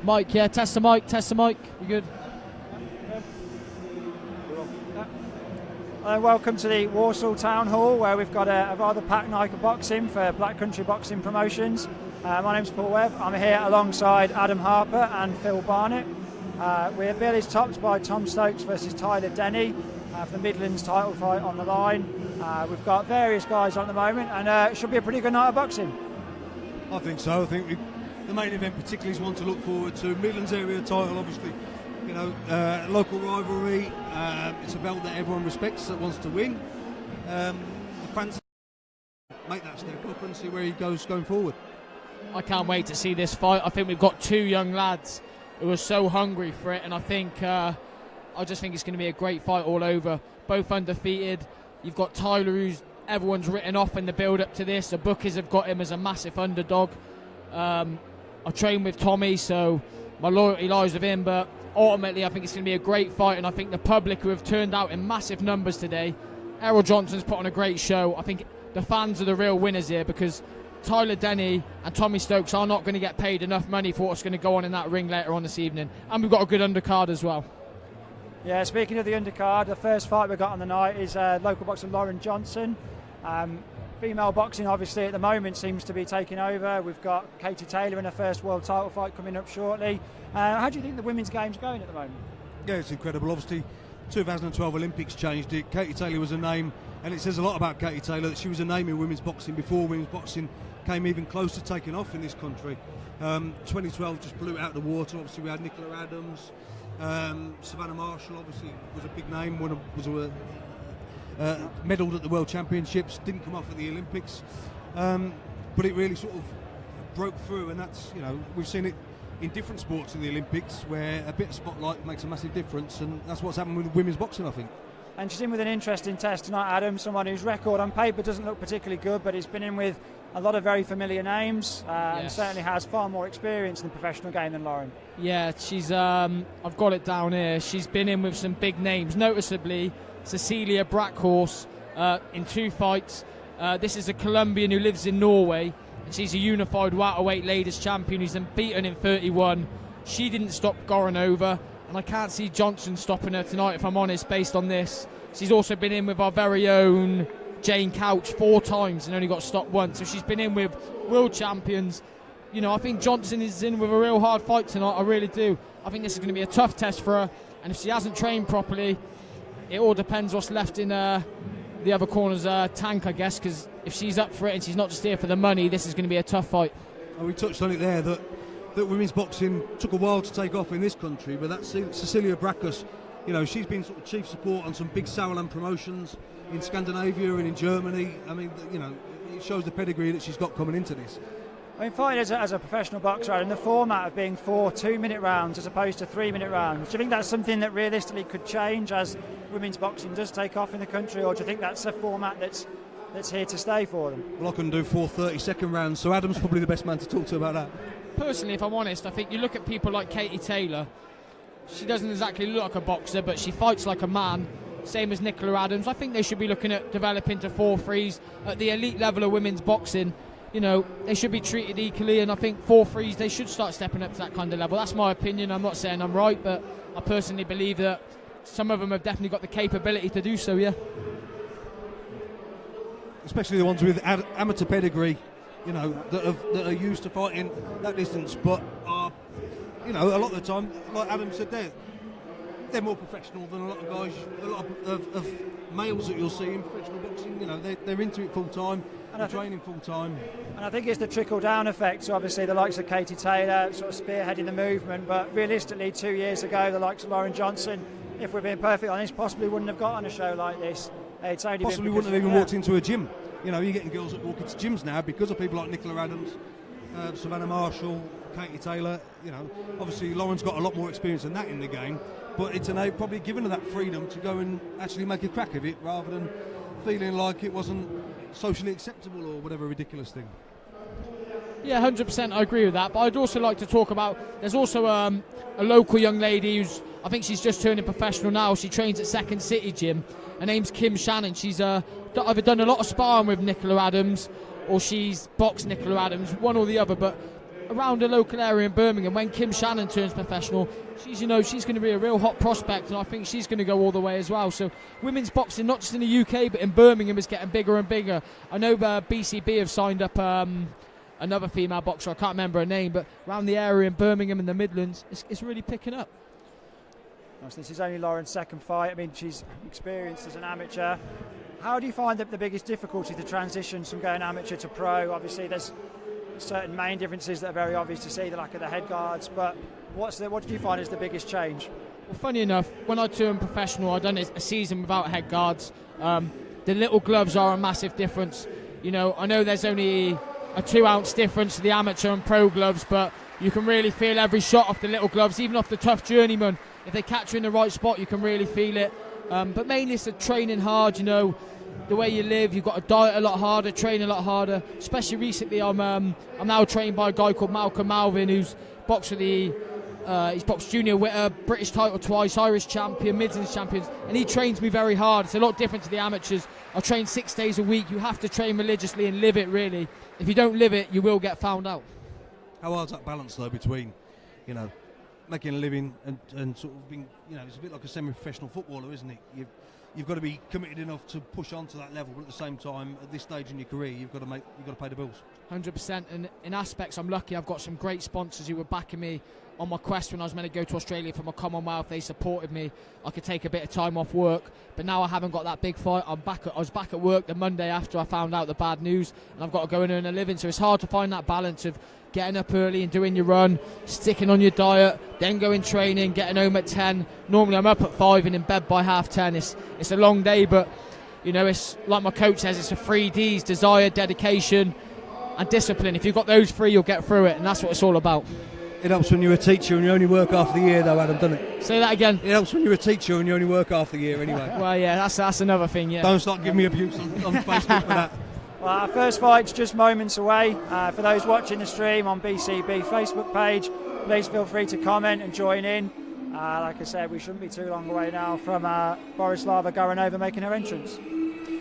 Mic, yeah, test the mic. You good? Welcome to the Walsall Town Hall, where we've got a rather packed night of boxing for Black Country Boxing Promotions. My name's Paul Webb. I'm here alongside Adam Harper and Phil Barnett. We're bill is topped by Tom Stokes versus Tyler Denny for the Midlands title fight on the line. We've got various guys on at the moment, and it should be a pretty good night of boxing. I think so. I think the main event particularly is one to look forward to. Midlands area title, obviously, you know, local rivalry. It's a belt that everyone respects, that wants to win. The fans make that step up and see where he goes going forward. I can't wait to see this fight. I think we've got two young lads who are so hungry for it, and I think I just think it's going to be a great fight all over. Both undefeated. You've got Tyler, who's everyone's written off in the build-up to this. The bookies have got him as a massive underdog. I train with Tommy, so my loyalty lies with him, but ultimately I think it's going to be a great fight, and I think the public who have turned out in massive numbers today, Errol Johnson's put on a great show. I think the fans are the real winners here, because Tyler Denny and Tommy Stokes are not going to get paid enough money for what's going to go on in that ring later on this evening, and we've got a good undercard as well. Yeah, speaking of the undercard, the first fight we got on the night is local boxer Lauren Johnson. Female boxing obviously at the moment seems to be taking over. We've got Caci Taylor in her first world title fight coming up shortly. How do you think the women's game's going at the moment? Yeah, it's incredible. Obviously 2012 Olympics changed it. Caci Taylor was a name, and it says a lot about Caci Taylor that she was a name in women's boxing before women's boxing came even close to taking off in this country. 2012 just blew it out of the water. Obviously we had Nicola Adams, Savannah Marshall obviously was a big name, medalled at the World Championships, didn't come off at the Olympics, but it really sort of broke through, and that's, you know, we've seen it in different sports in the Olympics where a bit of spotlight makes a massive difference, and that's what's happened with women's boxing, I think. And she's in with an interesting test tonight, Adam, someone whose record on paper doesn't look particularly good, but he's been in with a lot of very familiar names, and certainly has far more experience in the professional game than Lauren. Yeah, she's I've got it down here. She's been in with some big names, noticeably Cecilia Brackhorse in 2 fights. This is a Colombian who lives in Norway, and she's a unified welterweight ladies champion who's been beaten in 31. She didn't stop Goranova, and I can't see Johnson stopping her tonight, if I'm honest, based on this. She's also been in with our very own Jane Couch 4 times and only got stopped once, so she's been in with world champions. You know, I think Johnson is in with a real hard fight tonight, I really do. I think this is going to be a tough test for her, and if she hasn't trained properly, it all depends what's left in the other corner's tank, I guess, because if she's up for it and she's not just here for the money, this is going to be a tough fight. And we touched on it there, that women's boxing took a while to take off in this country, but that's Cecilia Brackhorse. You know, she's been sort of chief support on some big Sauerland promotions in Scandinavia and in Germany. I mean, you know, it shows the pedigree that she's got coming into this. I mean, fighting as a professional boxer, and the format of being 4 2-minute rounds as opposed to 3-minute rounds, do you think that's something that realistically could change as women's boxing does take off in the country, or do you think that's a format that's here to stay for them? Well, I can do 4 30-second rounds, so Adam's probably the best man to talk to about that. Personally, if I'm honest, I think you look at people like Caci Taylor, she doesn't exactly look like a boxer, but she fights like a man, same as Nicola Adams. I think they should be looking at developing to 4-3s at the elite level of women's boxing. You know, they should be treated equally, and I think 4-3s, they should start stepping up to that kind of level. That's my opinion. I'm not saying I'm right, but I personally believe that some of them have definitely got the capability to do so, yeah. Especially the ones with amateur pedigree, you know, that are used to fighting that distance, but are, you know, a lot of the time, like Adam said there, they're more professional than a lot of guys, a lot of males that you'll see in professional boxing. You know, they're into it full time, they're training full time. And I think it's the trickle down effect. So obviously the likes of Caci Taylor sort of spearheading the movement, but realistically 2 years ago the likes of Lauren Johnson, if we're being perfectly honest, possibly wouldn't have got on a show like this. It's only possibly wouldn't have even walked into a gym. You know, you're getting girls that walk into gyms now because of people like Nicola Adams, Savannah Marshall, Caci Taylor. You know, obviously Lauren's got a lot more experience than that in the game, but it's probably given her that freedom to go and actually make a crack of it, rather than feeling like it wasn't socially acceptable or whatever ridiculous thing. Yeah, 100% I agree with that, but I'd also like to talk about, there's also a local young lady who's, I think she's just turning professional now. She trains at Second City Gym. Her name's Kim Shannon. She's either done a lot of sparring with Nicola Adams, or she's boxed Nicola Adams, one or the other, but around the local area in Birmingham, when Kim Shannon turns professional, she's going to be a real hot prospect, and I think she's going to go all the way as well. So women's boxing, not just in the UK but in Birmingham, is getting bigger and bigger. I know BCB have signed up another female boxer, I can't remember her name, but around the area in Birmingham and the Midlands, it's really picking up. This is only Lauren's second fight. I mean, she's experienced as an amateur. How do you find that the biggest difficulty, the transition from going amateur to pro? Obviously there's certain main differences that are very obvious to see, the lack of the head guards, but what did you find is the biggest change? Well, funny enough, when I turned professional, I'd done a season without head guards. The little gloves are a massive difference. I know there's only a 2-ounce difference to the amateur and pro gloves, but you can really feel every shot off the little gloves, even off the tough journeyman. If they catch you in the right spot, you can really feel it. But mainly it's the training hard, the way you live. You've got to diet a lot harder, train a lot harder. Especially recently, I'm now trained by a guy called Malcolm Malvin, who's boxed with he's boxed junior witter, British title twice, Irish champion, Midlands champions, and he trains me very hard. It's a lot different to the amateurs. I train 6 days a week. You have to train religiously and live it, really. If you don't live it, you will get found out. How hard's that balance, though, between, making a living and sort of being, it's a bit like a semi-professional footballer, isn't it? You've got to be committed enough to push on to that level, but at the same time, at this stage in your career, you've got to pay the bills. 100%, and in aspects, I'm lucky. I've got some great sponsors who were backing me on my quest when I was meant to go to Australia for my Commonwealth. They supported me. I could take a bit of time off work, but now I haven't got that big fight. I was back at work the Monday after I found out the bad news, and I've got to go and earn a living. So it's hard to find that balance of getting up early and doing your run, sticking on your diet, then going training, getting home at 10. Normally I'm up at 5 and in bed by 10:30. It's a long day, but it's like my coach says, it's the 3 Ds: desire, dedication and discipline. If you've got those 3, you'll get through it, and that's what it's all about. It helps when you're a teacher and you only work half the year, though, Adam, doesn't it? Say that again. It helps when you're a teacher and you only work half the year, anyway. Well, yeah, that's another thing, yeah. Don't start giving me abuse on Facebook for that. Well, our first fight's just moments away. For those watching the stream on BCB Facebook page, please feel free to comment and join in. Like I said, we shouldn't be too long away now from Borislava Goranova making her entrance.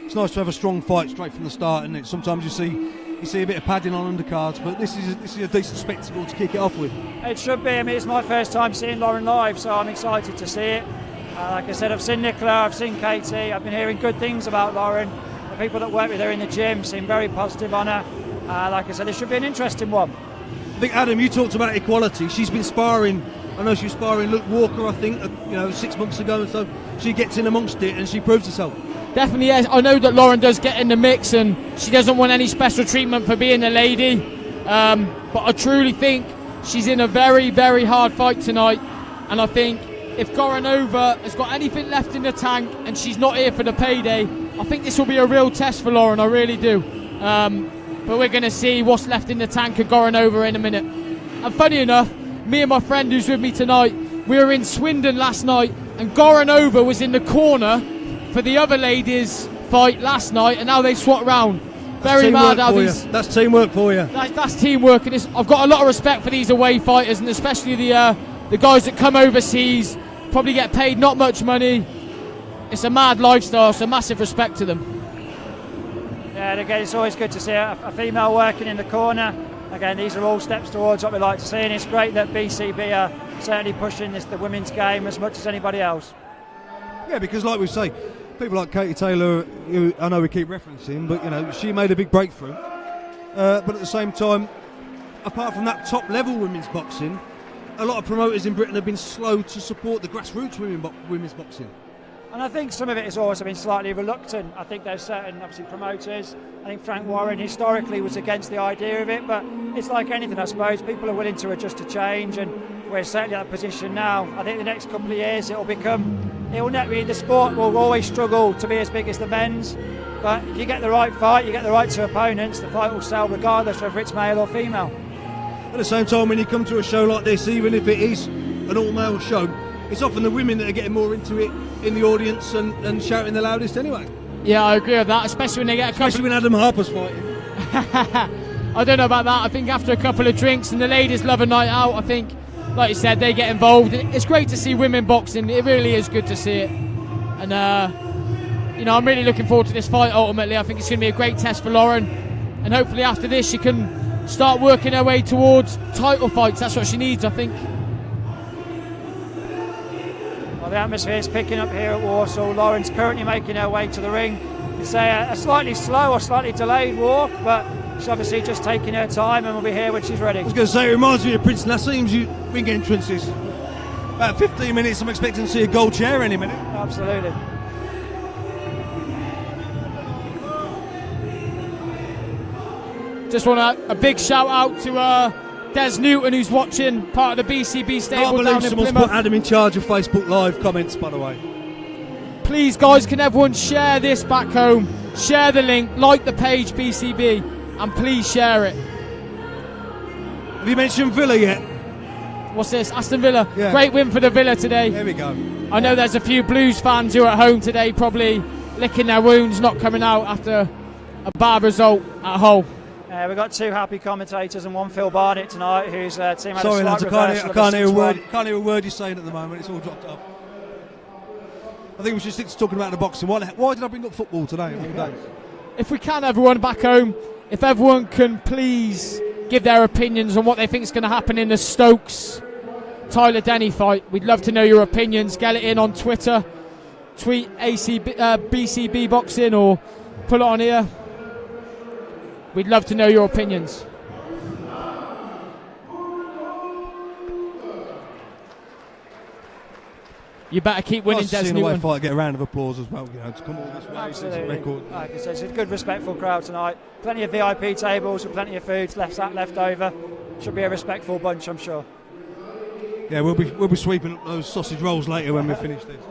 It's nice to have a strong fight straight from the start, isn't it? Sometimes you see a bit of padding on undercards, but this is a decent spectacle to kick it off with. It should be. I mean, it's my first time seeing Lauren live, so I'm excited to see it. Like I said, I've seen Nicola, I've seen Caci, I've been hearing good things about Lauren. The people that work with her in the gym seem very positive on her. Like I said, this should be an interesting one. I think, Adam, you talked about equality. She's been sparring. I know she was sparring Luke Walker, I think, 6 months ago, and so she gets in amongst it and she proves herself. Definitely, yes. I know that Lauren does get in the mix and she doesn't want any special treatment for being a lady. But I truly think she's in a very, very hard fight tonight. And I think if Goranova has got anything left in the tank and she's not here for the payday, I think this will be a real test for Lauren. I really do. But we're going to see what's left in the tank of Goranova in a minute. And funny enough, me and my friend who's with me tonight, we were in Swindon last night and Goranova was in the corner for the other ladies' fight last night, and now they swap round. Very mad how these. That's teamwork for you. That's teamwork, and I've got a lot of respect for these away fighters, and especially the guys that come overseas, probably get paid not much money. It's a mad lifestyle, so massive respect to them. Yeah, and again, it's always good to see a female working in the corner. Again, these are all steps towards what we like to see, and it's great that BCB are certainly pushing the women's game as much as anybody else. Yeah, because like we say, people like Katie Taylor, who I know we keep referencing, but she made a big breakthrough. But at the same time, apart from that top level women's boxing, a lot of promoters in Britain have been slow to support the grassroots women's boxing. And I think some of it has also been slightly reluctant. I think there's certain, obviously, promoters. I think Frank Warren historically was against the idea of it, but it's like anything, I suppose. People are willing to adjust to change, and we're certainly at that position now. I think the next couple of years the sport will always struggle to be as big as the men's, but if you get the right fight, you get the right two opponents, the fight will sell regardless whether it's male or female. At the same time, when you come to a show like this, even if it is an all-male show, it's often the women that are getting more into it in the audience and shouting the loudest anyway. Yeah, I agree with that, especially when they get a couple... Especially when Adam Harper's fighting. I don't know about that. I think after a couple of drinks and the ladies love a night out, I think, like you said, they get involved. It's great to see women boxing. It really is good to see it. And, I'm really looking forward to this fight ultimately. I think it's going to be a great test for Lauren. And hopefully after this she can start working her way towards title fights. That's what she needs, I think. Well, the atmosphere is picking up here at Walsall. Lauren's currently making her way to the ring. It's a slightly slow or slightly delayed walk, but she's obviously just taking her time and will be here when she's ready. I was going to say, it reminds me of Prince Nassim's ring entrances. About 15 minutes, I'm expecting to see a gold chair any minute. Absolutely. Just want a big shout out to Des Newton, who's watching, part of the BCB stable Can't down believe in someone's Plymouth. put Adam in charge of Facebook Live comments, by the way. Please, guys, can everyone share this back home? Share the link, like the page BCB, and please share it. Have you mentioned Villa yet? What's this? Aston Villa. Yeah. Great win for the Villa today. There we go. I know there's a few Blues fans who are at home today, probably licking their wounds, not coming out after a bad result at home. We've got 2 happy commentators and 1 Phil Barnett tonight, whose team had Sorry, a lads, slight I can't hear a 6-1. word. Can't hear a word you're saying at the moment. It's all dropped off. I think we should stick to talking about the boxing. Why did I bring up football today? If we can, everyone back home, if everyone can please give their opinions on what they think is going to happen in the Stokes Tyler Denny fight, we'd love to know your opinions. Get it in on Twitter, tweet BCB Boxing, or put it on here. We'd love to know your opinions. You better keep winning, Des Newton. Newton. Fight, get a round of applause as well. You know, to come all this way. Absolutely. Record. Like I said, it's a good, respectful crowd tonight. Plenty of VIP tables with plenty of food left over. Should be a respectful bunch, I'm sure. Yeah, we'll be sweeping up those sausage rolls later when we finish this.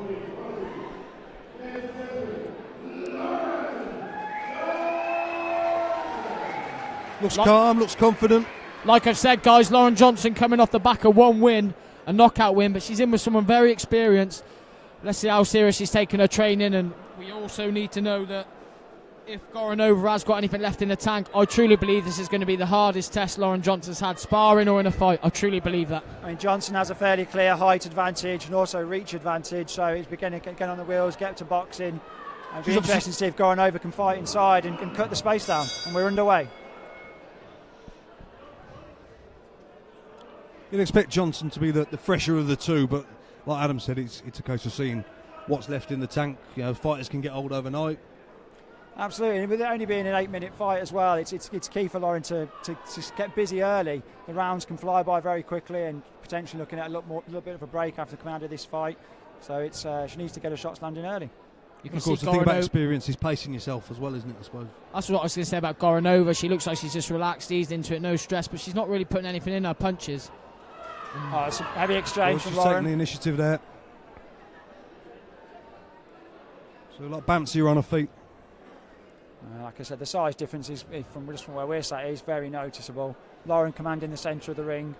Looks calm, looks confident. Like I've said, guys, Lauren Johnson coming off the back of 1 win, a knockout win, but she's in with someone very experienced. Let's see how serious she's taking her training, and we also need to know that if Goranova has got anything left in the tank, I truly believe this is going to be the hardest test Lauren Johnson's had, sparring or in a fight. I truly believe that. I mean, Johnson has a fairly clear height advantage and also reach advantage, so he's beginning to get on the wheels, get to boxing. It'll be interesting to see if Goranova can fight inside and cut the space down, and we're underway. You'd expect Johnson to be the fresher of the two, but like Adam said, it's a case of seeing what's left in the tank. You know, fighters can get old overnight. Absolutely, and with it only being an 8-minute fight as well, it's key for Lauren to get busy early. The rounds can fly by very quickly, and potentially looking at a little bit of a break after coming out of this fight. So she needs to get her shots landing early. You can of course, see the thing about experience is pacing yourself as well, isn't it, I suppose? That's what I was going to say about Goranova. She looks like she's just relaxed, eased into it, no stress, but she's not really putting anything in her punches. Oh, it's a heavy exchange from She's Lauren. taking the initiative there. So like bouncy on her feet. Like I said, the size difference is from where we're sat is very noticeable. Lauren commanding the centre of the ring.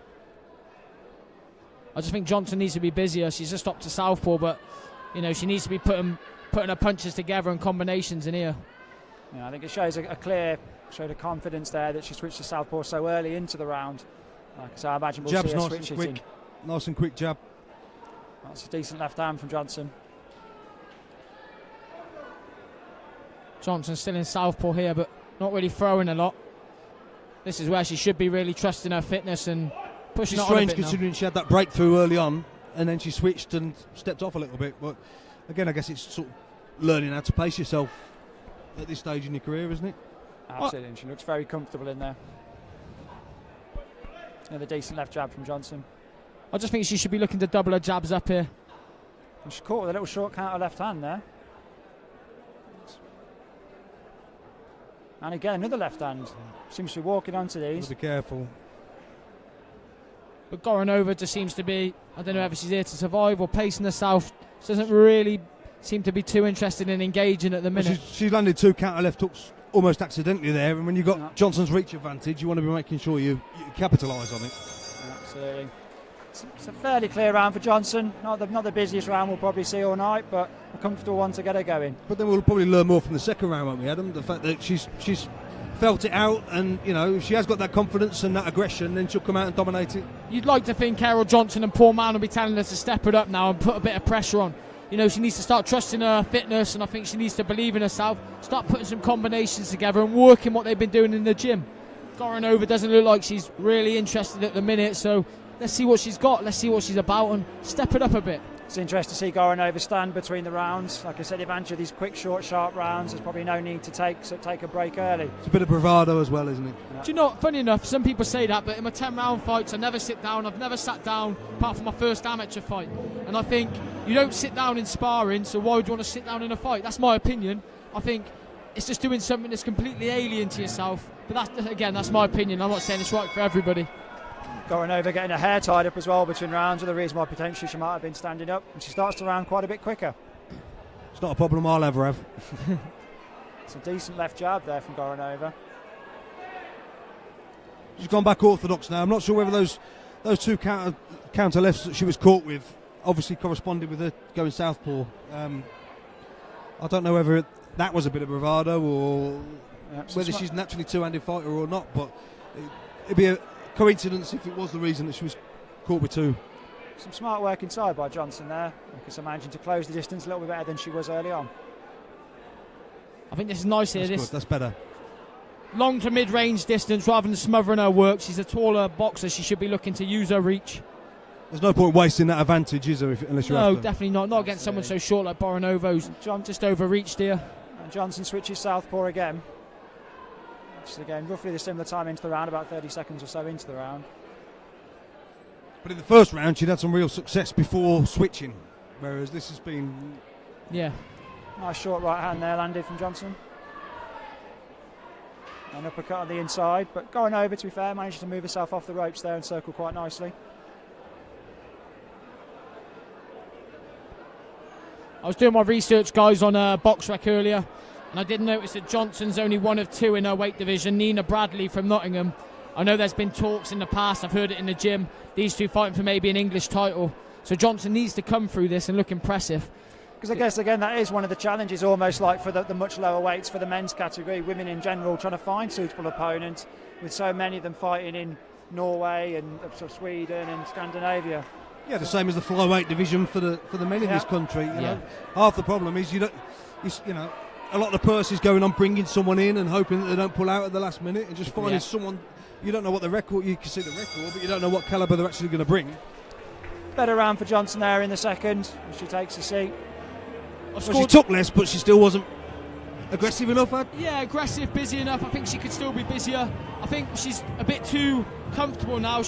I just think Johnson needs to be busier. She's just up to southpaw, but you know she needs to be putting her punches together and combinations in here. Yeah, I think it shows a clear show of confidence there that she switched to southpaw so early into the round. Like I said, I imagine we'll Jab's see her nice switch and hitting. quick. Nice and quick jab. That's a decent left hand from Johnson. Johnson's still in southpaw here, but not really throwing a lot. This is where she should be really trusting her fitness and pushing It's it on a strange bit considering she had that breakthrough early on, and then she switched and stepped off a little bit. But again, I guess it's sort of learning how to pace yourself at this stage in your career, isn't it? Absolutely, and she looks very comfortable in there. Another decent left jab from Johnson. I just think she should be looking to double her jabs up here. And she's caught with a little short counter left hand there. And again, another left hand. Seems to be walking onto these. Be careful. But Goranova just seems to be, I don't know if she's here to survive or pacing herself. She doesn't really seem to be too interested in engaging at the minute. She's landed 2 counter left hooks almost accidentally there, and when you've got Johnson's reach advantage, you want to be making sure you capitalise on it. Absolutely. It's a fairly clear round for Johnson. Not the busiest round we'll probably see all night, but a comfortable one to get her going. But then we'll probably learn more from the second round, won't we, Adam? The fact that she's felt it out, and you know, if she has got that confidence and that aggression, then she'll come out and dominate it. You'd like to think Carol Johnson and Paul Mann will be telling her to step it up now and put a bit of pressure on. You know, she needs to start trusting her fitness, and I think she needs to believe in herself, start putting some combinations together and working what they've been doing in the gym. Goranova doesn't look like she's really interested at the minute, so let's see what she's got, let's see what she's about, and step it up a bit. It's interesting to see Goranova stand between the rounds. Like I said, advantage of these quick, short, sharp rounds. There's probably no need to take a break early. It's a bit of bravado as well, isn't it? Yeah. Do you know, funny enough, some people say that, but in my 10-round fights, I never sit down. I've never sat down apart from my first amateur fight. And I think you don't sit down in sparring, so why would you want to sit down in a fight? That's my opinion. I think it's just doing something that's completely alien to yourself. But that's my opinion. I'm not saying it's right for everybody. Goranova getting her hair tied up as well between rounds, with the reason why potentially she might have been standing up, and she starts the round quite a bit quicker. It's not a problem I'll ever have. It's a decent left jab there from Goranova. She's gone back orthodox now. I'm not sure whether those two counter lefts that she was caught with obviously corresponded with her going southpaw. I don't know whether that was a bit of bravado or whether she's naturally two-handed fighter or not, but it'd be a coincidence if it was the reason that she was caught with two. Some smart work inside by Johnson there, because I'm managing to close the distance a little bit better than she was early on. I think this is nice here. That's good. That's better. Long to mid-range distance rather than smothering her work. She's a taller boxer. She should be looking to use her reach. There's no point wasting that advantage, is there, unless you have to? No, definitely not. Not against someone so short like Goranova, who's just overreached here. And Johnson switches southpaw again. Which is again roughly the similar time into the round, about 30 seconds or so into the round. But in the first round, she'd had some real success before switching, whereas this has been... Yeah. Nice short right hand there landed from Johnson. An uppercut on the inside, but Goranova, to be fair, managed to move herself off the ropes there and circle quite nicely. I was doing my research, guys, on BoxRec earlier, and I did notice that Johnson's only one of two in her weight division. Nina Bradley from Nottingham. I know there's been talks in the past, I've heard it in the gym, these two fighting for maybe an English title. So Johnson needs to come through this and look impressive. Because I guess, again, that is one of the challenges almost like for the much lower weights for the men's category, women in general, trying to find suitable opponents, with so many of them fighting in Norway and sort of Sweden and Scandinavia. Yeah, the same as the flyweight division for the men in this country. You know, half the problem is you know, a lot of the purse is going on bringing someone in and hoping that they don't pull out at the last minute, and just finding someone. You don't know what the record. You can see the record, but you don't know what calibre they're actually going to bring. Better round for Johnson there in the second. She takes a seat. Well, she took less, but she still wasn't aggressive enough. Yeah, aggressive, busy enough. I think she could still be busier. I think she's a bit too comfortable now.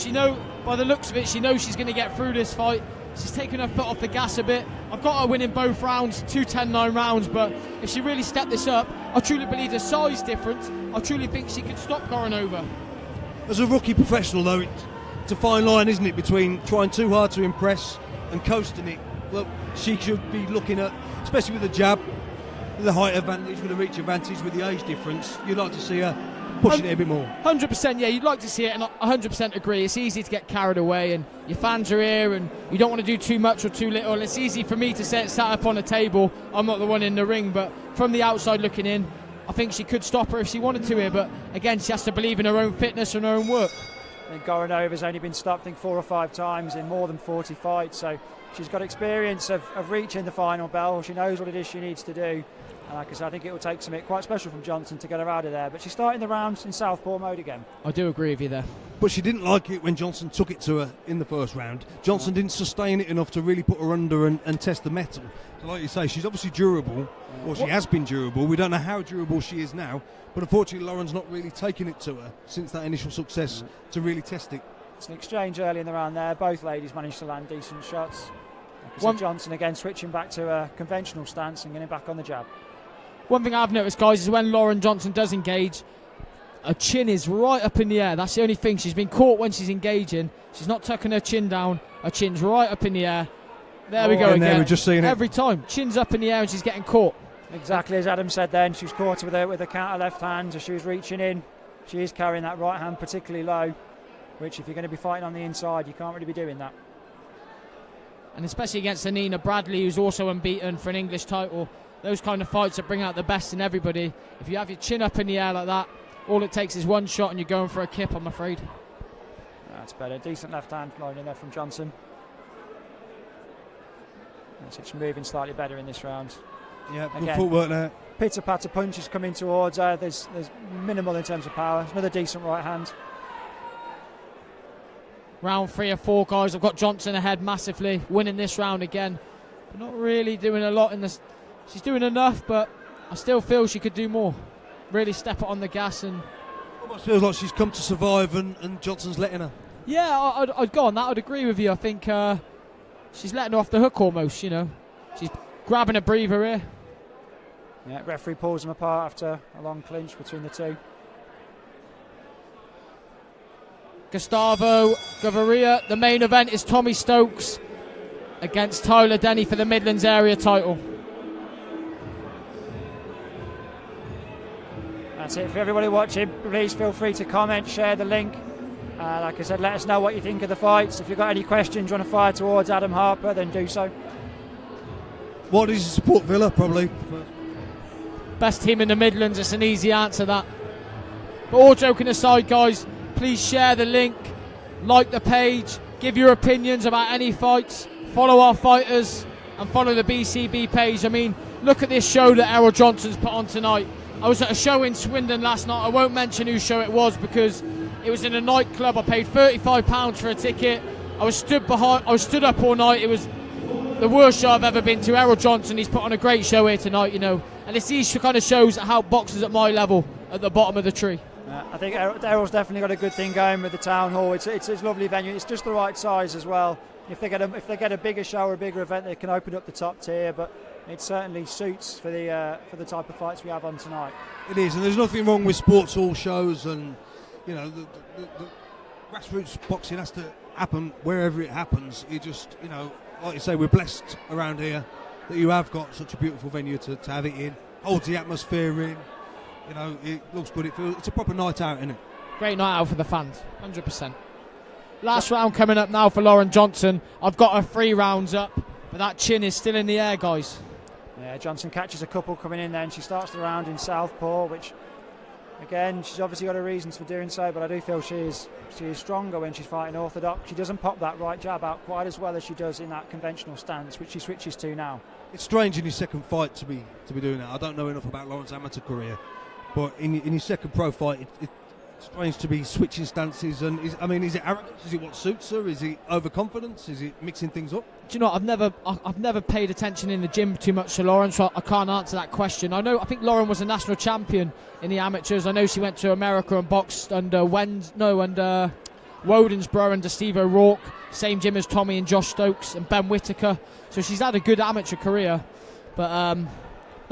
By the looks of it, she knows she's going to get through this fight. She's taken her foot off the gas a bit. I've got her winning both rounds, 2 10-9 rounds, but if she really stepped this up, I truly believe the size difference. I truly think she could stop Goranova. As a rookie professional, though, it's a fine line, isn't it, between trying too hard to impress and coasting it. Well, she should be looking at, especially with the jab, with the height advantage, with the reach advantage, with the age difference, you'd like to see her pushing it a bit more. 100%, yeah, you'd like to see it, and I 100% agree. It's easy to get carried away, and your fans are here, and you don't want to do too much or too little. It's easy for me to say it sat up on a table. I'm not the one in the ring, but from the outside looking in, I think she could stop her if she wanted to here, but again, she has to believe in her own fitness and her own work. I think Goranova's only been stopped, I think, 4 or 5 times in more than 40 fights, so she's got experience of reaching the final bell. She knows what it is she needs to do. And like I said, I think it will take something quite special from Johnson to get her out of there. But she's starting the rounds in southpaw mode again. I do agree with you there. But she didn't like it when Johnson took it to her in the first round. Johnson didn't sustain it enough to really put her under and test the metal. So like you say, she's obviously durable, or she has been durable. We don't know how durable she is now. But unfortunately, Lauren's not really taken it to her since that initial success to really test it. It's an exchange early in the round there. Both ladies managed to land decent shots. Johnson again switching back to a conventional stance and getting back on the jab. One thing I've noticed, guys, is when Lauren Johnson does engage, her chin is right up in the air. That's the only thing. She's been caught when she's engaging. She's not tucking her chin down. Her chin's right up in the air. There we go again. We're just seeing every time. Chin's up in the air and she's getting caught. Exactly as Adam said then. She was caught with a counter left hand as she was reaching in. She is carrying that right hand particularly low, which if you're going to be fighting on the inside, you can't really be doing that. And especially against Nina Bradley, who's also unbeaten for an English title. Those kind of fights that bring out the best in everybody. If you have your chin up in the air like that, all it takes is one shot and you're going for a kip, I'm afraid. That's better. Decent left hand flying in there from Johnson. It's moving slightly better in this round. Yeah, good Again, footwork there. Pitter-patter punches coming towards her. There's minimal in terms of power. Another decent right hand. Round 3 or 4, guys. I've got Johnson ahead massively, winning this round again. But not really doing a lot in this. She's doing enough, but I still feel she could do more. Really step it on the gas and. Almost feels like she's come to survive and Johnson's letting her. Yeah, I'd go on that. I'd agree with you. I think she's letting her off the hook almost, you know. She's grabbing a breather here. Yeah, referee pulls them apart after a long clinch between the two. Gustavo Gaviria. The main event is Tommy Stokes against Tyler Denny for the Midlands area title. That's it for everybody watching. Please feel free to comment, share the link. Like I said, let us know what you think of the fights. If you've got any questions you want to fire towards Adam Harper, then do so. What does he support Villa, probably? Best team in the Midlands, it's an easy answer that. But all joking aside, guys, please share the link, like the page, give your opinions about any fights, follow our fighters and follow the BCB page. I mean, look at this show that Errol Johnson's put on tonight. I was at a show in Swindon last night. I won't mention whose show it was because it was in a nightclub. I paid £35 for a ticket. I was stood up all night. It was the worst show I've ever been to. Errol Johnson, he's put on a great show here tonight, you know. And it's these kind of shows that help boxers at my level at the bottom of the tree. I think Errol's definitely got a good thing going with the town hall. It's a lovely venue. It's just the right size as well. If they get a bigger show or a bigger event, they can open up the top tier. But it certainly suits for the type of fights we have on tonight. It is, and there's nothing wrong with sports hall shows, and you know the grassroots boxing has to happen wherever it happens. You just, you know, like you say, we're blessed around here that you have got such a beautiful venue to have it in. Holds the atmosphere in. You know, it looks good. It's a proper night out, isn't it? Great night out for the fans, 100%. Last round coming up now for Lauren Johnson. I've got her 3 rounds up, but that chin is still in the air, guys. Yeah, Johnson catches a couple coming in then. She starts the round in southpaw, which, again, she's obviously got her reasons for doing so, but I do feel she is stronger when she's fighting orthodox. She doesn't pop that right jab out quite as well as she does in that conventional stance, which she switches to now. It's strange in his second fight to be doing that. I don't know enough about Lauren's amateur career, but in his second pro fight, it's strange to be switching stances. And is it arrogance? Is it what suits her? Is it overconfidence? Is it mixing things up? Do you know, I've never paid attention in the gym too much to Lauren, so I can't answer that question. I think Lauren was a national champion in the amateurs. I know she went to America and boxed under Wodensborough under Steve O'Rourke, same gym as Tommy and Josh Stokes and Ben Whittaker. So she's had a good amateur career, but I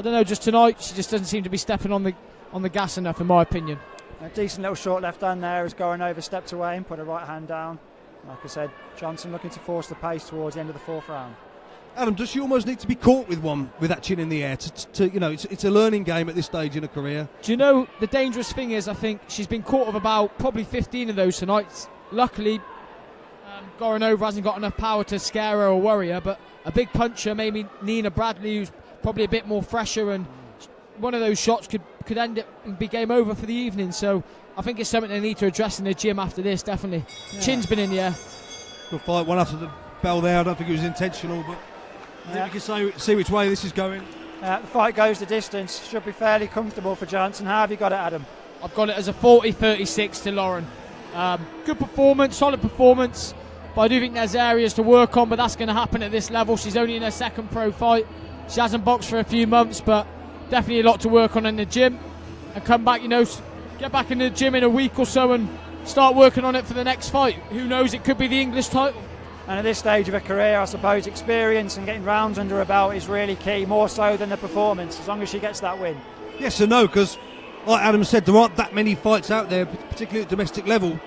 don't know. Just tonight, she just doesn't seem to be stepping on the gas enough, in my opinion. A decent little short left hand there as Goranova stepped away and put her right hand down. Like I said, Johnson looking to force the pace towards the end of the 4th round. Adam, does she almost need to be caught with one with that chin in the air? To you know, it's a learning game at this stage in her career. Do you know, the dangerous thing is, I think she's been caught with about probably 15 of those tonight. Luckily, Goranova hasn't got enough power to scare her or worry her, but a big puncher, maybe Nina Bradley, who's probably a bit more fresher, and one of those shots could end it and be game over for the evening. So I think it's something they need to address in the gym after this, definitely. Yeah. Chin's been in the air. Good fight, one after the bell there. I don't think it was intentional, but I think we can see which way this is going. The fight goes the distance. Should be fairly comfortable for Johnson. How have you got it, Adam? I've got it as a 40-36 to Lauren. Good performance, solid performance, but I do think there's areas to work on, but that's going to happen at this level. She's only in her second pro fight. She hasn't boxed for a few months, but definitely a lot to work on in the gym, and come back, you know, get back in the gym in a week or so and start working on it for the next fight. Who knows, it could be the English title. And at this stage of her career, I suppose experience and getting rounds under her belt is really key, more so than the performance, as long as she gets that win. Yes and no, because like Adam said, there aren't that many fights out there, particularly at domestic level.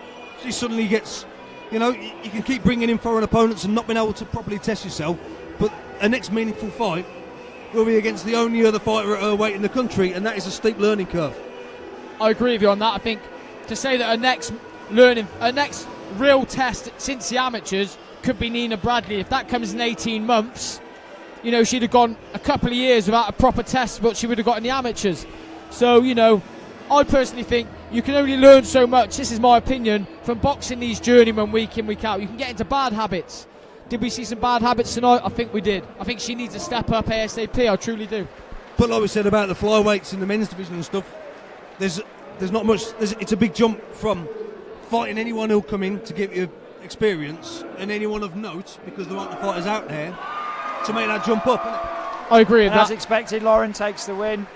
She suddenly gets, you know, you can keep bringing in foreign opponents and not being able to properly test yourself, but a next meaningful fight will be against the only other fighter at her weight in the country, and that is a steep learning curve. I agree with you on that. I think to say that her next real test since the amateurs could be Nina Bradley. If that comes in 18 months, you know, she'd have gone a couple of years without a proper test, but she would have got in the amateurs. So, you know, I personally think you can only learn so much, this is my opinion, from boxing these journeymen week in, week out. You can get into bad habits. Did we see some bad habits tonight? I think we did. I think she needs to step up ASAP, I truly do. But like we said about the flyweights in the men's division and stuff, there's not much. It's a big jump from fighting anyone who'll come in to give you experience and anyone of note, because there aren't the fighters out there to make that jump up. I agree with that. As expected, Lauren takes the win.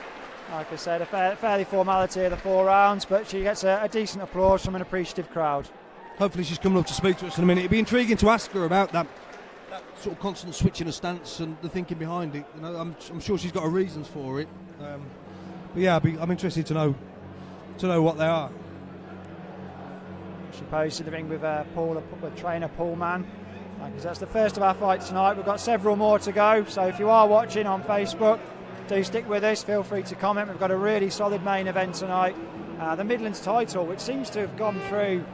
Like I said, a fairly formality of the 4 rounds, but she gets a decent applause from an appreciative crowd. Hopefully she's coming up to speak to us in a minute. It'd be intriguing to ask her about that sort of constant switching of stance and the thinking behind it. You know, I'm sure she's got her reasons for it. But yeah, I'm interested to know what they are. She posted the ring with with trainer Paul Mann. Because that's the first of our fights tonight. We've got several more to go. So if you are watching on Facebook, do stick with us. Feel free to comment. We've got a really solid main event tonight. The Midlands title, which seems to have gone through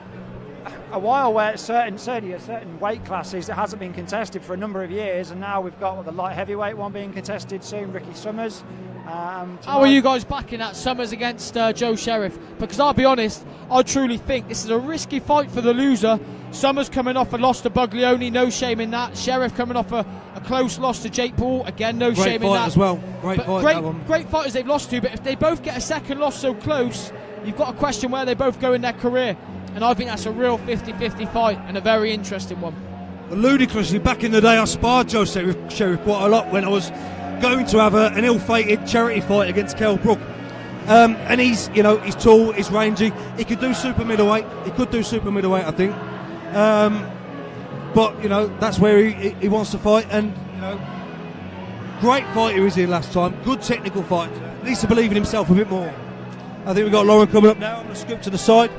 a while where certainly certain weight classes that hasn't been contested for a number of years, and now we've got the light heavyweight one being contested soon, Ricky Summers. How are you guys backing that Summers against Joe Sheriff? Because I'll be honest, I truly think this is a risky fight for the loser. Summers coming off a loss to Buglioni, no shame in that. Sheriff coming off a close loss to Jake Paul, again, no great shame in that. As well. Great fight, that one. Great fighters they've lost to, but if they both get a second loss so close, you've got to question where they both go in their career. And I think that's a real 50-50 fight and a very interesting one. Ludicrously, back in the day I sparred Joe Sheriff quite a lot when I was going to have an ill-fated charity fight against Kell Brook. And he's tall, he's rangy, he could do super middleweight, I think. But that's where he wants to fight, and great fight he was in last time, good technical fight, needs to believe in himself a bit more. I think we've got Lauren coming up now. I'm going to scoop to the side.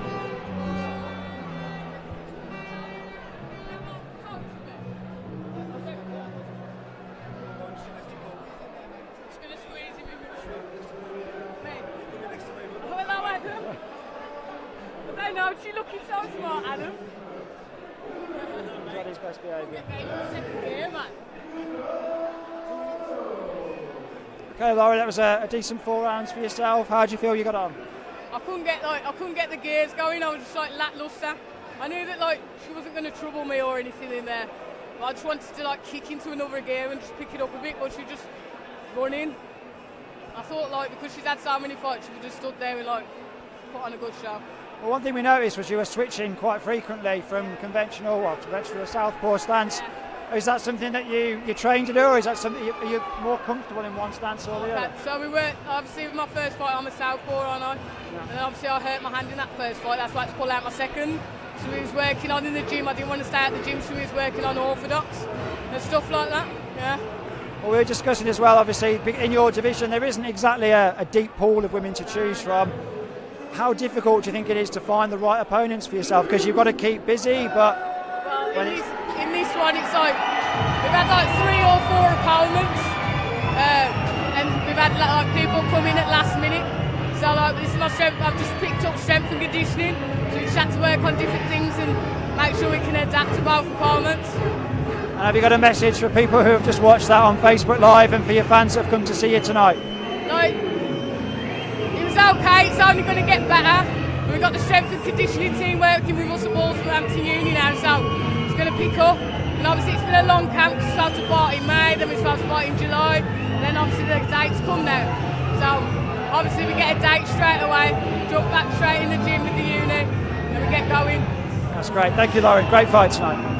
Okay, Laurie, that was a decent 4 rounds for yourself. How do you feel you got on? I couldn't get the gears going. I was just lackluster. I knew that she wasn't going to trouble me or anything in there. But I just wanted to kick into another gear and just pick it up a bit, but she just running. I thought because she's had so many fights, she would just stood there and put on a good show. Well, one thing we noticed was you were switching quite frequently from conventional to southpaw stance. Yeah. Is that something that you train to do, or is that something you're more comfortable in one stance or the other? So we were, obviously with my first fight I'm a southpaw, aren't I? Yeah. And obviously I hurt my hand in that first fight, that's why I had to pull out my second. So we was working on in the gym, I didn't want to stay at the gym, so we was working on orthodox and stuff like that, yeah. Well, we were discussing as well, obviously, in your division there isn't exactly a deep pool of women to choose from. How difficult do you think it is to find the right opponents for yourself? Because you've got to keep busy, but... Well, in this one, it's we've had 3 or 4 opponents, and we've had people come in at last minute. So this is my strength. I've just picked up strength and conditioning, so we just had to work on different things and make sure we can adapt to both opponents. And have you got a message for people who have just watched that on Facebook Live and for your fans that have come to see you tonight? It was okay. It's only going to get better. We've got the strength and conditioning team working with us at Wolverhampton Uni now, so it's going to pick up. And obviously it's been a long camp, because we started to fight in May, then we started to fight in July, and then obviously the dates come now. So obviously we get a date straight away, jump back straight in the gym with the uni, and we get going. That's great. Thank you, Lauren. Great fight tonight.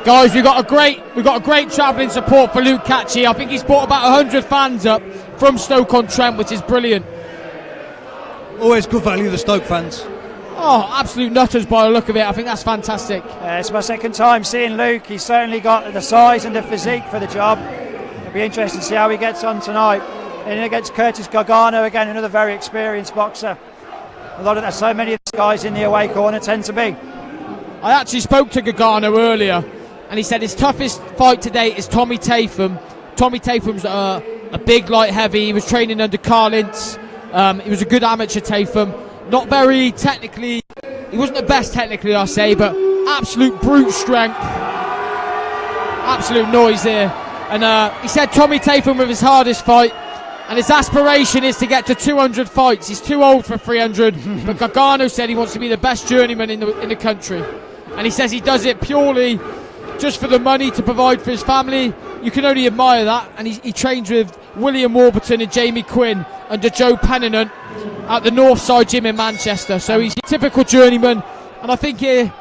Guys, we've got a great travelling support for Luke Caci. I think he's brought about 100 fans up from Stoke-on-Trent, which is brilliant. Always good value, the Stoke fans. Oh, absolute nutters by the look of it. I think that's fantastic. It's my second time seeing Luke. He's certainly got the size and the physique for the job. It'll be interesting to see how he gets on tonight. And against Curtis Gargano, again, another very experienced boxer. So many of the guys in the away corner tend to be. I actually spoke to Gargano earlier, and he said his toughest fight to date is Tommy Tatham. Tommy Tatham's a big light heavy. He was training under Carl Ince. He was a good amateur Tatham. Not very technically, he wasn't the best technically, I say, but absolute brute strength, absolute noise here. And he said Tommy Tatham with his hardest fight, and his aspiration is to get to 200 fights. He's too old for 300, but Gargano said he wants to be the best journeyman in the country, and he says he does it purely just for the money to provide for his family. You can only admire that. And he trains with William Warburton and Jamie Quinn under Joe Pennant at the Northside Gym in Manchester. So he's a typical journeyman, and I think he'll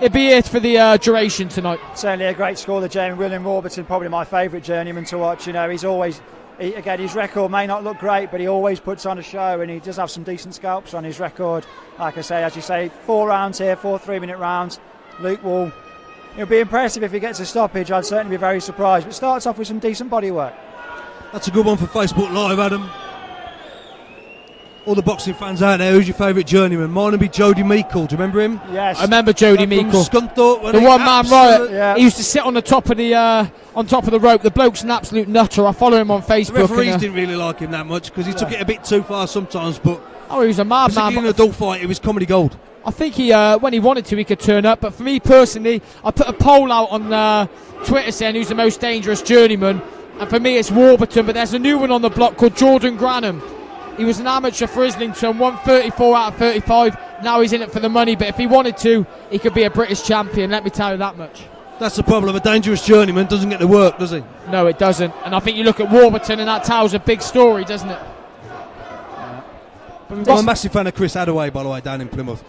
be here for the duration tonight. Certainly a great score, the Jamie William Warburton, probably my favourite journeyman to watch. You know, he's always, again, his record may not look great, but he always puts on a show, and he does have some decent scalps on his record. Like I say, as you say, 4 rounds here, 4 3-minute rounds. Luke will, it'll be impressive if he gets a stoppage. I'd certainly be very surprised, but starts off with some decent body work. That's a good one for Facebook Live, Adam. All the boxing fans out there, who's your favourite journeyman? Mine would be Jody Meikle. Do you remember him? Yes, I remember Jody Meikle. Scunthorpe, the one-man riot. Yeah. He used to sit on the top of the rope. The bloke's an absolute nutter. I follow him on Facebook. The referees didn't really like him that much because he took it a bit too far sometimes. But he was a madman. In an adult fight, it was comedy gold. I think he, when he wanted to, he could turn up. But for me personally, I put a poll out on Twitter saying who's the most dangerous journeyman, and for me it's Warburton. But there's a new one on the block called Jordan Granham. He was an amateur for Islington, won 34 out of 35. Now he's in it for the money, but if he wanted to, he could be a British champion, let me tell you that much. That's the problem. A dangerous journeyman doesn't get the work, does he? No, it doesn't. And I think you look at Warburton, and that tells a big story, doesn't it? Yeah. I'm a massive fan of Chris Hadaway, by the way, down in Plymouth.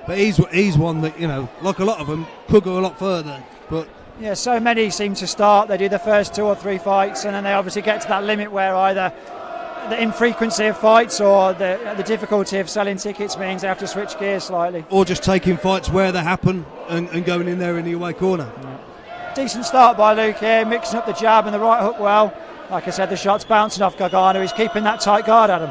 But he's one that, you know, like a lot of them, could go a lot further. But yeah, so many seem to start, they do the first 2 or 3 fights, and then they obviously get to that limit where either the infrequency of fights or the difficulty of selling tickets means they have to switch gears slightly. Or just taking fights where they happen and going in there in the away corner. Yeah. Decent start by Luke here, mixing up the jab and the right hook well. Like I said, the shot's bouncing off Gargano. He's keeping that tight guard, Adam.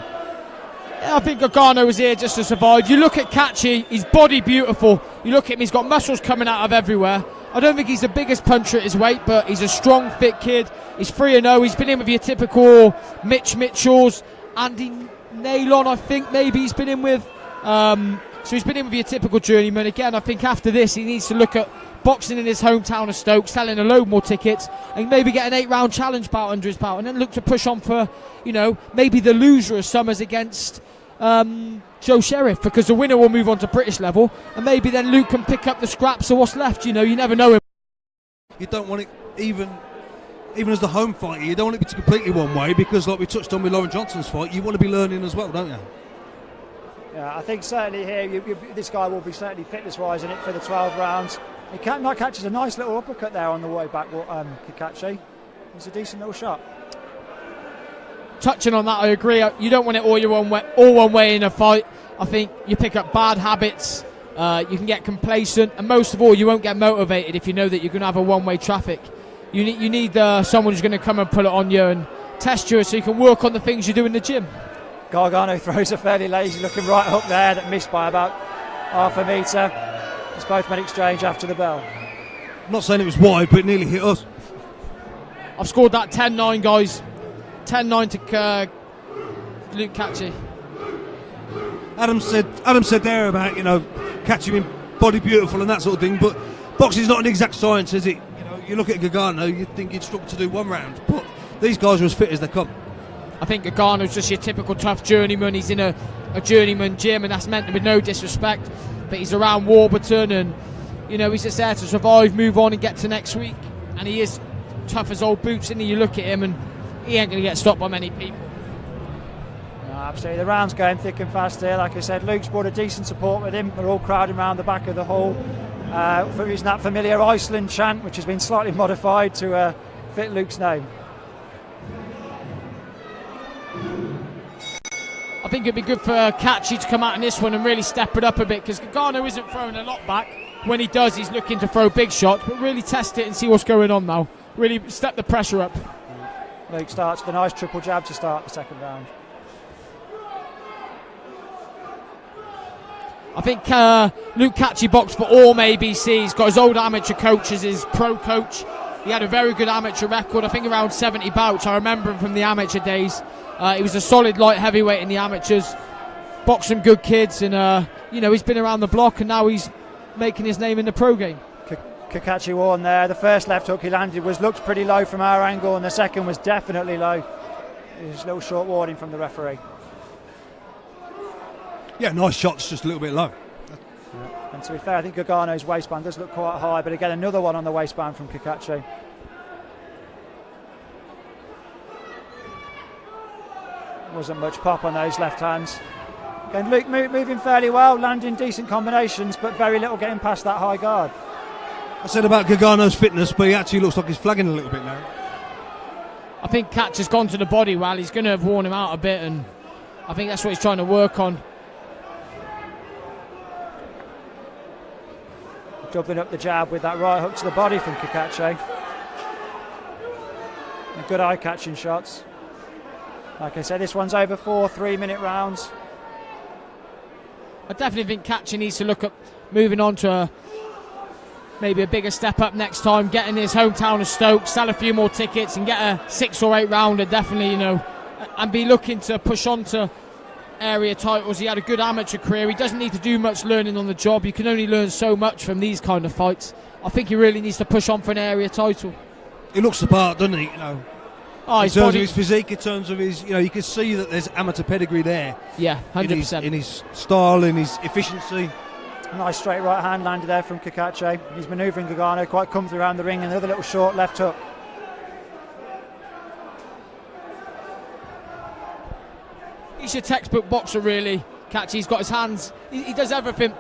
Yeah, I think Gargano was here just to survive. You look at Caci, his body beautiful. You look at him, he's got muscles coming out of everywhere. I don't think he's the biggest puncher at his weight, but he's a strong, fit kid. He's 3-0. He's been in with your typical Mitch Mitchells. Andy Nailon, I think, maybe he's been in with. So he's been in with your typical journeyman. Again, I think after this, he needs to look at boxing in his hometown of Stoke, selling a load more tickets, and maybe get an 8-round challenge bout under his belt, and then look to push on for, you know, maybe the loser of Summers against Joe Sheriff, because the winner will move on to British level, and maybe then Luke can pick up the scraps of what's left. You know, you never know him. You don't want it, even as the home fighter, you don't want it to be completely one way, because like we touched on with Lauren Johnson's fight, you want to be learning as well, don't you? Yeah, I think certainly here this guy will be certainly fitness-wise in it for the 12 rounds. He might catch a nice little uppercut there on the way back, Caci. It's a decent little shot. Touching on that, I agree. You don't want it all one way in a fight. I think you pick up bad habits, you can get complacent, and most of all, you won't get motivated if you know that you're going to have a one-way traffic. You need someone who's going to come and pull it on you and test you, so you can work on the things you do in the gym. Gargano throws a fairly lazy-looking right hook there that missed by about half a metre. It's both men exchange after the bell. I'm not saying it was wide, but it nearly hit us. I've scored that 10-9, guys. 10-9 to Luke Caci. Adam said there about, you know, catching him body beautiful and that sort of thing, but boxing's not an exact science, is it? You know, you look at Gargano, you'd think he'd struggle to do 1 round, but these guys are as fit as they come. I think Gargano's just your typical tough journeyman. He's in a journeyman gym, and that's meant with no disrespect, but he's around Warburton, and you know, he's just there to survive, move on and get to next week, and he is tough as old boots, isn't he? You look at him and he ain't going to get stopped by many people. No, absolutely, the round's going thick and fast here. Like I said, Luke's brought a decent support with him. They're all crowding around the back of the hall for using that familiar Iceland chant, which has been slightly modified to fit Luke's name. I think it'd be good for Caci to come out in this one and really step it up a bit, because Gargano isn't throwing a lot back. When he does, he's looking to throw big shots, but really test it and see what's going on now. Really step the pressure up. Luke starts with a nice triple jab to start the second round. I think Luke Caci boxed for Orm ABC. He's got his old amateur coach as his pro coach. He had a very good amateur record, I think around 70 bouts. I remember him from the amateur days. He was a solid light heavyweight in the amateurs. Boxed some good kids, and you know, he's been around the block, and now he's making his name in the pro game. Caci won there. The first left hook he landed looked pretty low from our angle, and the second was definitely low. It was a little short warning from the referee. Yeah, nice shots, just a little bit low. And to be fair, I think Gargano's waistband does look quite high, but again, another one on the waistband from Caci. Wasn't much pop on those left hands. Again, Luke moving fairly well, landing decent combinations, but very little getting past that high guard. I said about Gargano's fitness, but he actually looks like he's flagging a little bit now. I think Cac has gone to the body well. He's going to have worn him out a bit, and I think that's what he's trying to work on. Doubling up the jab with that right hook to the body from Caci. Good eye-catching shots. Like I said, this one's over 4 3-minute rounds. I definitely think Caci needs to look at moving on to maybe a bigger step up next time, get in his hometown of Stoke, sell a few more tickets and get a 6 or 8 rounder, definitely, and be looking to push on to area titles. He had a good amateur career. He doesn't need to do much learning on the job. You can only learn so much from these kind of fights. I think he really needs to push on for an area title. He looks the part, doesn't he? In terms of his physique, in terms of his, you can see that there's amateur pedigree there. Yeah, 100%. In his style, in his efficiency. Nice straight right hand landed there from Caci. He's manoeuvring Gargano quite comfortably around the ring, and another little short left hook. He's your textbook boxer, really. Caci's got his hands. He does everything.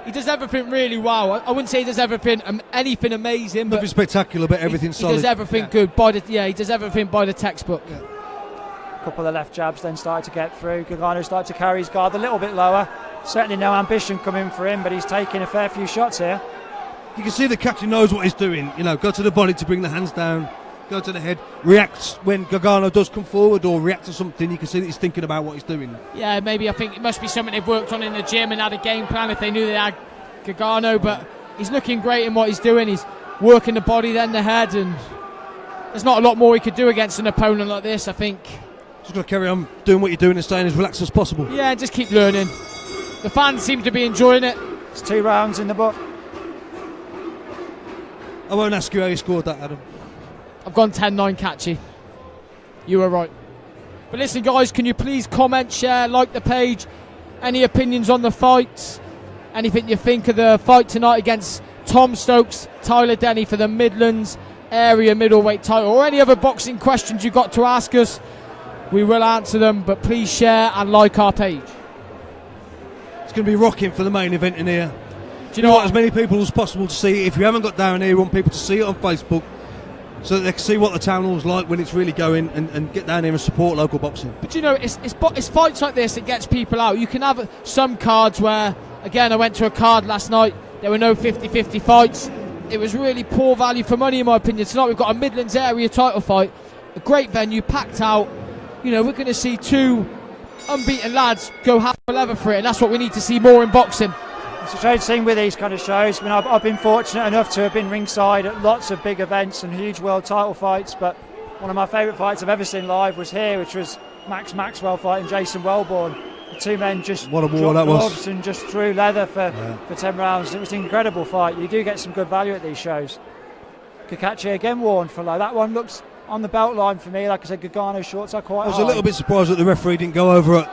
He does everything really well. I wouldn't say he does anything amazing, but nothing spectacular, but everything's solid. He does everything good. He does everything by the textbook. Yeah. A couple of left jabs then started to get through. Gargano started to carry his guard a little bit lower. Certainly no ambition coming for him, but he's taking a fair few shots here. You can see that Caci knows what he's doing. Go to the body to bring the hands down, go to the head, react when Gargano does come forward or react to something. You can see that he's thinking about what he's doing. Yeah, maybe I think it must be something they've worked on in the gym and had a game plan if they knew they had Gargano, but he's looking great in what he's doing. He's working the body, then the head, and there's not a lot more he could do against an opponent like this, I think. Just got to carry on doing what you're doing and staying as relaxed as possible. Yeah, just keep learning. The fans seem to be enjoying it. It's 2 rounds in the book. I won't ask you how you scored that, Adam. I've gone 10-9 Caci. You were right. But listen, guys, can you please comment, share, like the page? Any opinions on the fights? Anything you think of the fight tonight against Tom Stokes, Tyler Denny for the Midlands area middleweight title, or any other boxing questions you got to ask us? We will answer them, but please share and like our page. It's going to be rocking for the main event in here. Do you know what? As many people as possible to see it. If you haven't got down here, we want people to see it on Facebook so that they can see what the town hall's like when it's really going, and get down here and support local boxing. But it's fights like this that gets people out. You can have some cards where, again, I went to a card last night, there were no 50-50 fights. It was really poor value for money, in my opinion. Tonight we've got a Midlands area title fight, a great venue, packed out. We're going to see 2 unbeaten lads go half a leather for it, and that's what we need to see more in boxing. It's a strange thing with these kind of shows. I've been fortunate enough to have been ringside at lots of big events and huge world title fights, but one of my favourite fights I've ever seen live was here, which was Max Maxwell fighting Jason Wellborn. The 2 men just what a war that was, and just threw leather for 10 rounds. It was an incredible fight. You do get some good value at these shows. Caci again warned for low. That one looks on the belt line for me. Like I said, Gargano shorts are quite high. I was a little bit surprised that the referee didn't go over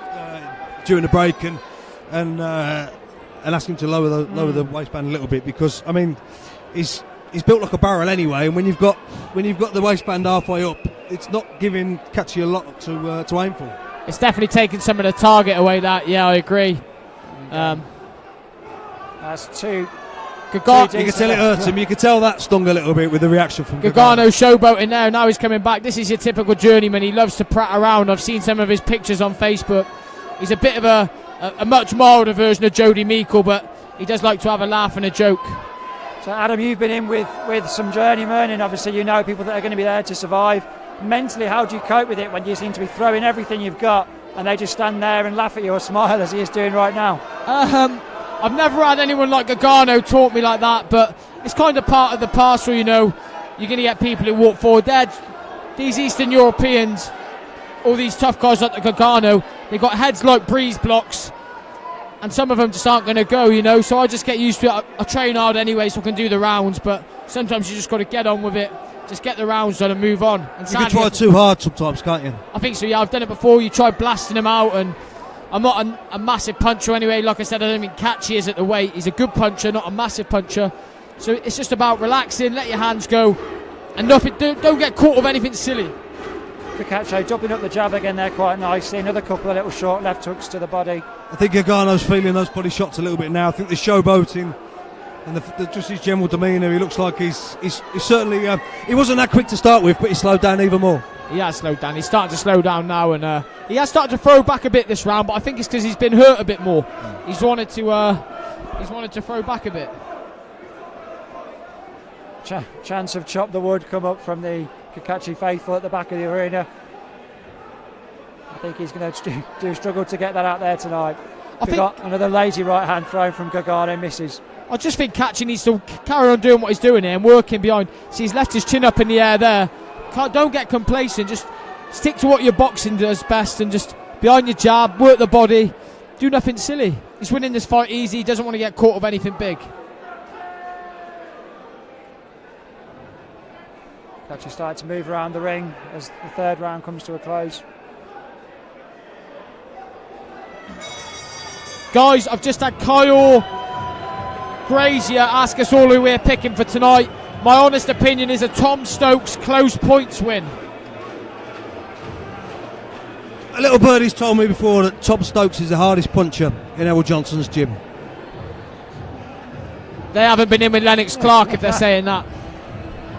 during the break and ask him to lower the waistband a little bit, because he's built like a barrel anyway, and when you've got the waistband halfway up, it's not giving Caci a lot to aim for. It's definitely taken some of the target away. That, yeah, I agree. That's 2. Gargano, you can tell it hurt him. You can tell that stung a little bit with the reaction from Gargano. Showboating there. Now he's coming back. This is your typical journeyman. He loves to prat around. I've seen some of his pictures on Facebook. He's a bit of a much milder version of Jody Meikle, but he does like to have a laugh and a joke. So Adam, you've been in with some journeymen, and obviously you know people that are going to be there to survive. Mentally, how do you cope with it when you seem to be throwing everything you've got and they just stand there and laugh at you or smile as he is doing right now? I've never had anyone like Gargano taught me like that, but it's kind of part of the parcel. You're going to get people who walk forward. These Eastern Europeans, all these tough guys like the Gargano, they've got heads like breeze blocks. and some of them just aren't going to go, you know. So I just get used to it. I train hard anyway, so I can do the rounds. But sometimes you just got to get on with it, just get the rounds done and move on. And you can try too hard sometimes, can't you? I think so. Yeah, I've done it before. You try blasting them out, and I'm not a massive puncher anyway. Like I said, I don't think Caci is at the weight. He's a good puncher, not a massive puncher. So it's just about relaxing, let your hands go, and don't get caught with anything silly. Caci doubling up the jab again there quite nicely. Another couple of little short left hooks to the body. I think Gargano's feeling those body shots a little bit now. I think the showboating and just his general demeanour, he looks like he's certainly he wasn't that quick to start with, but he slowed down even more. He has slowed down. He's starting to slow down now, and he has started to throw back a bit this round. But I think it's because he's been hurt a bit more. He's wanted to throw back a bit. Chance of chop the wood come up from the Caci faithful at the back of the arena. I think he's going to do struggle to get that out there tonight. We've got another lazy right hand throw from Gargano, misses. I just think Caci needs to carry on doing what he's doing here and working behind. See, he's left his chin up in the air there. Don't get complacent. Just stick to what your boxing does best and just behind your jab, work the body, do nothing silly. He's winning this fight easy. He doesn't want to get caught with anything big. Caci started to move around the ring as the third round comes to a close. Guys, I've just had Kyle Grazier ask us all who we're picking for tonight. My honest opinion is a Tom Stokes close points win. A little birdie's told me before that Tom Stokes is the hardest puncher in Errol Johnson's gym. They haven't been in with Lennox Clark if they're saying that.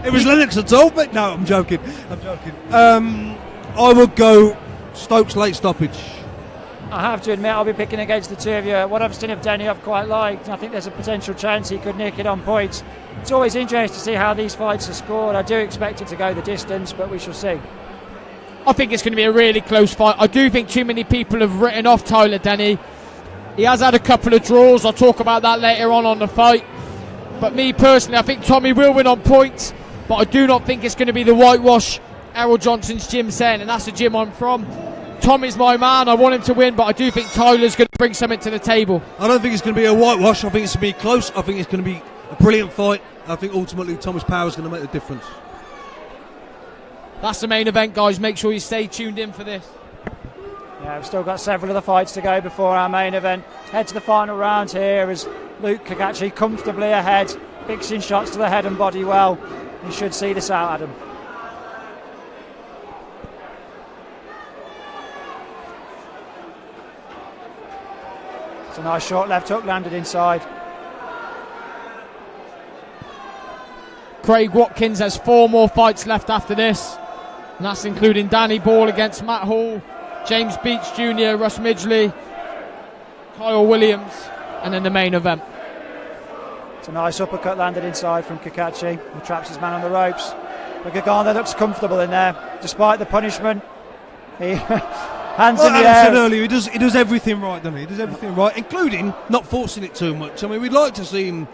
It was Lennox that told me. No, I'm joking. I would go Stokes late stoppage. I have to admit, I'll be picking against the two of you. What I've seen of Denny, I've quite liked. I think there's a potential chance he could nick it on points. It's always interesting to see how these fights are scored. I do expect it to go the distance, but we shall see. I think it's going to be a really close fight. I do think too many people have written off Tyler Denny. He has had a couple of draws. I'll talk about that later on the fight. But me personally, I think Tommy will win on points. But I do not think it's going to be the whitewash Errol Johnson's gym saying, and that's the gym I'm from. Tommy's my man. I want him to win, but I do think Tyler's going to bring something to the table. I don't think it's going to be a whitewash. I think it's going to be close. I think it's going to be a brilliant fight. I think ultimately Thomas Power is going to make the difference. That's the main event, guys. Make sure you stay tuned in for this. Yeah, we've still got several of the fights to go before our main event. Head to the final round here as Luke Caci comfortably ahead, mixing shots to the head and body well. You should see this out, Adam. It's a nice short left hook landed inside. Craig Watkins has 4 more fights left after this, and that's including Danny Ball against Matt Hall, James Beech Jr, Russ Midgley, Kyle Williams, and then the main event. It's a nice uppercut landed inside from Caci, who traps his man on the ropes. But Gargano looks comfortable in there, despite the punishment. He hands in the air. I said earlier, he does everything right, doesn't he? He does everything right, including not forcing it too much. I mean, we'd like to see him